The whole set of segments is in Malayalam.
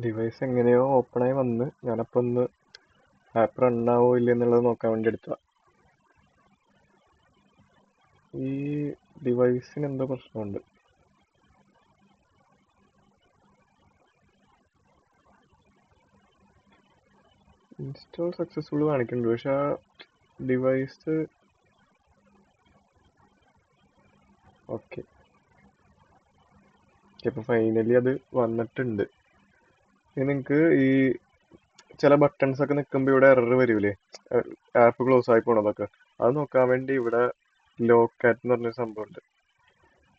ഡിവൈസ് എങ്ങനെയോ ഓപ്പണായി വന്ന് ഞാനപ്പോൾ ഒന്ന് ആപ്പ് റണ്ണാവോ ഇല്ല എന്നുള്ളത് നോക്കാൻ വേണ്ടി എടുത്തതാ. ഈ ഡിവൈസിന് എന്തോ പ്രശ്നമുണ്ട്. ഇൻസ്റ്റാൾ സക്സസ്ഫുൾ കാണിക്കുന്നുണ്ട്, പക്ഷെ ആ ഡിവൈസ് ഓക്കെ. ഇപ്പോൾ ഫൈനലി അത് വന്നിട്ടുണ്ട്. ഇനി നിങ്ങൾക്ക് ഈ ചില ബട്ടൺസ് ഒക്കെ നിൽക്കുമ്പോൾ ഇവിടെ എറർ വരൂലേ, ആപ്പ് ക്ലോസ് ആയി പോണതൊക്കെ, അത് നോക്കാൻ വേണ്ടി ഇവിടെ ലോക്കാറ്റ് എന്ന് പറഞ്ഞൊരു സംഭവമുണ്ട്.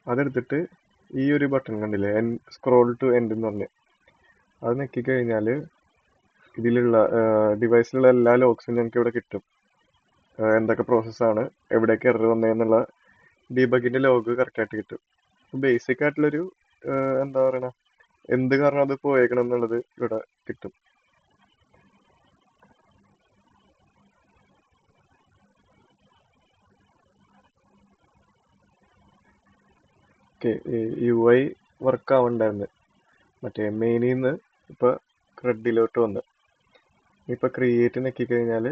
അതെടുത്തിട്ട് ഈ ഒരു ബട്ടൺ കണ്ടില്ലേ, സ്ക്രോൾ ടു എൻഡ് എന്ന് പറഞ്ഞ്, അത് ഞെക്കിക്കഴിഞ്ഞാൽ ഇതിലുള്ള ഡിവൈസിലുള്ള എല്ലാ ലോക്സും ഞങ്ങൾക്ക് ഇവിടെ കിട്ടും. എന്തൊക്കെ പ്രോസസ്സാണ്, എവിടേക്ക് എറർ വന്നതെന്നുള്ള ഡീബഗിൻ്റെ ലോഗ് കറക്റ്റായിട്ട് കിട്ടും. ബേസിക് ആയിട്ടുള്ളൊരു എന്താ പറയണ, എന്ത് കാരണം അത് പോയേക്കണം എന്നുള്ളത് ഇവിടെ കിട്ടും. ഓക്കെ, യു ഐ വർക്ക് ആവണ്ടായിരുന്നു. മറ്റേ മെയിനിൽ നിന്ന് ഇപ്പോൾ ക്രെഡിലോട്ട് വന്ന് ഇപ്പോൾ ക്രിയേറ്റ് നെക്കിക്കഴിഞ്ഞാൽ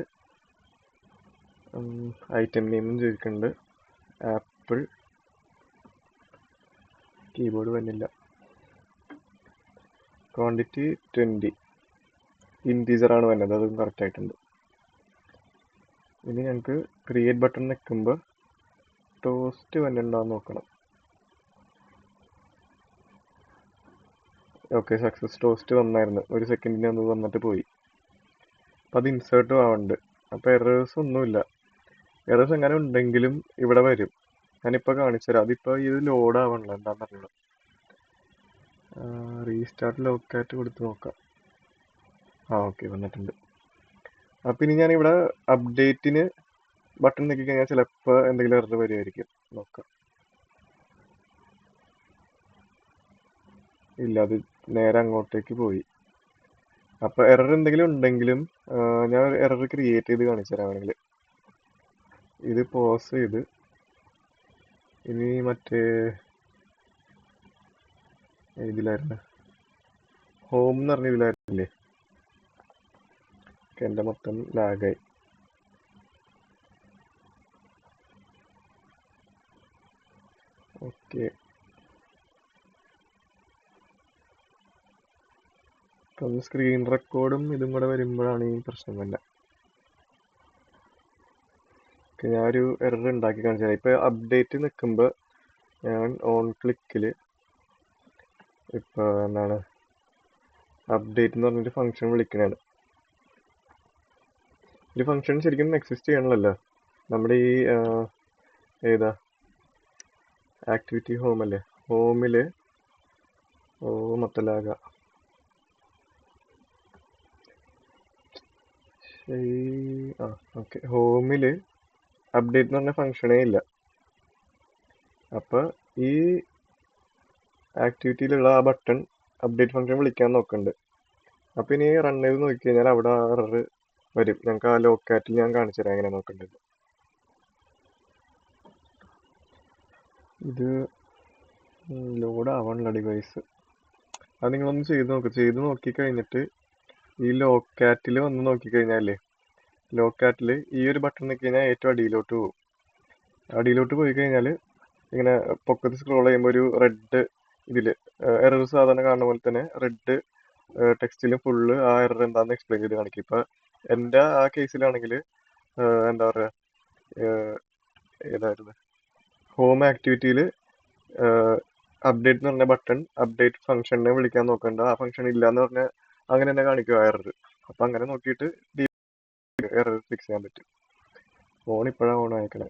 ഐറ്റം നെയിമും ചോദിക്കുന്നുണ്ട്. ആപ്പിൾ കീബോർഡ് വരുന്നില്ല. ക്വാണ്ടിറ്റി 20 ഇൻറ്റീജറാണ് വരുന്നത്, അതും കറക്റ്റ് ആയിട്ടുണ്ട്. ഇനി ഞങ്ങൾക്ക് ക്രിയേറ്റ് ബട്ടൺ നിൽക്കുമ്പോൾ ടോസ്റ്റ് വന്നിട്ടുണ്ടാന്ന് നോക്കണം. ഓക്കെ, സക്സസ് ടോസ്റ്റ് വന്നായിരുന്നു, ഒരു സെക്കൻഡിന് അത് വന്നിട്ട് പോയി. അപ്പം അത് ഇൻസേർട്ടും ആവുന്നുണ്ട്. അപ്പോൾ എറേഴ്സ് ഒന്നുമില്ല. എറേഴ്സ് എങ്ങനെ ഉണ്ടെങ്കിലും ഇവിടെ വരും. ഞാനിപ്പോൾ കാണിച്ചു തരാം. അതിപ്പോൾ ഇത് ലോഡ് ആവണല്ലോ, എന്താണെന്ന് അറിയുള്ളൂ. റീസ്റ്റാർട്ട് ലോക്കാറ്റ് കൊടുത്ത് നോക്കാം. ഓക്കെ, വന്നിട്ടുണ്ട്. അപ്പം ഇനി ഞാനിവിടെ അപ്ഡേറ്റിന് ബട്ടൺ നോക്കി കഴിഞ്ഞാൽ ചിലപ്പോൾ എന്തെങ്കിലും എറർ വരുമായിരിക്കും. നോക്കാം. ഇല്ല, അത് നേരെ അങ്ങോട്ടേക്ക് പോയി. അപ്പോൾ എറർ എന്തെങ്കിലും ഉണ്ടെങ്കിലും ഞാൻ എറർ ക്രിയേറ്റ് ചെയ്ത് കാണിച്ചു തരാം വേണമെങ്കിൽ. ഇത് പോസ് ചെയ്ത് ഇനി മറ്റേ ഇതിലായിരുന്നു, ഹോം എന്ന് പറഞ്ഞ ഇതിലായിരുന്നില്ലേ. എൻ്റെ മൊത്തം ലാഗായി. ഓക്കെ, അപ്പം സ്ക്രീൻ റെക്കോർഡും ഇതും കൂടെ വരുമ്പോഴാണ് ഈ പ്രശ്നം വല്ല. ഓക്കെ, ഞാനൊരു എറർ ഉണ്ടാക്കി കാണിച്ചു തരാം. ഇപ്പോൾ അപ്ഡേറ്റ് നിൽക്കുമ്പോൾ ഞാൻ ഓൺ ക്ലിക്കിൽ ഇപ്പോൾ എന്താണ് അപ്ഡേറ്റ് എന്ന് പറഞ്ഞൊരു ഫംഗ്ഷൻ വിളിക്കണതാണ്. ഈ ഫംഗ്ഷൻ ശരിക്കും എക്സിസ്റ്റ് ചെയ്യണമല്ലോ. നമ്മുടെ ഈ ഏതാ ആക്ടിവിറ്റി ഹോം അല്ലേ, ഹോമിൽ മൊത്തലാക ഓക്കെ, ഹോമിൽ അപ്ഡേറ്റ് എന്ന് പറഞ്ഞ ഫംഗ്ഷനേ ഇല്ല. അപ്പോൾ ഈ ആക്ടിവിറ്റിയിലുള്ള ആ ബട്ടൺ അപ്ഡേറ്റ് ഫംഗ്ഷൻ വിളിക്കാൻ നോക്കുന്നുണ്ട്. അപ്പോൾ ഇനി റൺ ചെയ്ത് നോക്കിക്കഴിഞ്ഞാൽ അവിടെ എറർ വരും. ഞങ്ങൾക്ക് ആ ലോക്കാറ്റിൽ ഞാൻ കാണിച്ചു തരാം എങ്ങനെ നോക്കേണ്ടത്. ഇത് ലോഡ് ആവണല്ലോ ഡിവൈസ്. അത് നിങ്ങളൊന്ന് ചെയ്ത് നോക്ക്. ചെയ്ത് നോക്കിക്കഴിഞ്ഞിട്ട് ഈ ലോക്കാറ്റിൽ വന്ന് നോക്കിക്കഴിഞ്ഞാലേ, ലോക്കാറ്റിൽ ഈ ഒരു ബട്ടൺ നോക്കി കഴിഞ്ഞാൽ ഏറ്റവും അടിയിലോട്ട് പോകും. അടിയിലോട്ട് പോയി കഴിഞ്ഞാൽ ഇങ്ങനെ പൊക്കത്ത് സ്ക്രോൾ ചെയ്യുമ്പോൾ ഒരു റെഡ് ഇതിൽ എറർ സാധാരണ കാണുന്ന പോലെ തന്നെ റെഡ് ടെക്സ്റ്റിൽ ഫുള്ള് ആ എറർ എന്താണെന്ന് എക്സ്പ്ലെയിൻ ചെയ്ത് കാണിക്കും. ഇപ്പം എൻ്റെ ആ കേസിലാണെങ്കിൽ എന്താ പറയുക, ഏതായിരുന്നു, ഹോം ആക്ടിവിറ്റിയിൽ അപ്ഡേറ്റ് എന്ന് പറഞ്ഞ ബട്ടൺ അപ്ഡേറ്റ് ഫംഗ്ഷനെ വിളിക്കാൻ നോക്കണ്ട, ആ ഫംഗ്ഷൻ ഇല്ല എന്ന് പറഞ്ഞാൽ അങ്ങനെ തന്നെ കാണിക്കും ആ എറർ. അപ്പം അങ്ങനെ നോക്കിയിട്ട് എറർ ഫിക്സ് ചെയ്യാൻ പറ്റും. ഫോൺ ഇപ്പോഴാണ് ഓൺ ആയിക്കണേ.